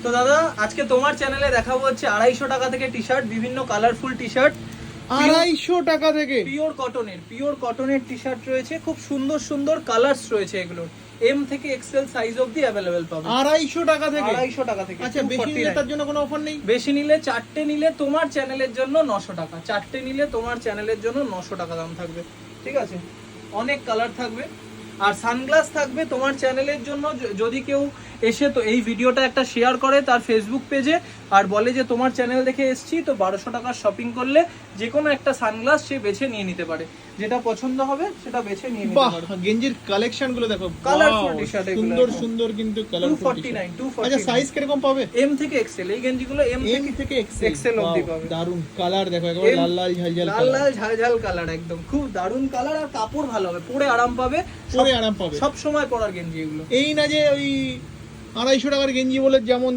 তো দাদা আজকে তোমার চ্যানেলে দেখাবো হচ্ছে 250 টাকা থেকে টি শার্ট, বিভিন্ন কালারফুল টি শার্ট 250 টাকা থেকে পিওর কটনের টি শার্ট রয়েছে, খুব সুন্দর সুন্দর কালার্স রয়েছে এগুলোর। এম থেকে এক্সেল সাইজ অবধি অ্যাভেলেবেল পাবে 250 টাকা থেকে। 250 টাকা থেকে। আচ্ছা, বেশি নিলে তার জন্য কোনো অফার নেই? বেশি নিলে, চারটে নিলে তোমার চ্যানেলের জন্য 900 টাকা, চারটে নিলে তোমার চ্যানেলের জন্য 900 টাকা দাম থাকবে, ঠিক আছে? অনেক কালার থাকবে আর সানগ্লাস থাকবে তোমার চ্যানেলের জন্য। যদি কেউ এসে তো এই ভিডিওটা একটা শেয়ার করে তার ফেসবুক পেজে আর বলে যে তোমার চ্যানেল দেখে এসেছি, তো 1200 টাকার শপিং করলে যে কোনো একটা সানগ্লাস সে বেছে নিয়ে নিতে পারে, যেটা পছন্দ হবে সেটা বেছে নিয়ে নিতে বাহ, পারে। গেঞ্জির কালেকশন গুলো দেখো, কালারফুল টি শার্ট, সুন্দর সুন্দর কিন্তু কালারফুল। 249 আচ্ছা, সাইজ কিরকম পাবে? এম থেকে এক্সেল, এই গেঞ্জিগুলো এম থেকে এক্সেল অবধি পাবে। দারুন কালার দেখো, একেবারে লাল লাল ঝালঝাল লাল লাল ঝালঝাল কালার, একদম খুব দারুন কালার। আর কাপড় ভালো হবে, পরে আরাম পাবে, পরে আরাম পাবে। সব সময় পরার গেঞ্জি এগুলো। এই না যে ওই 250 টাকার গেঞ্জি বলে যেমন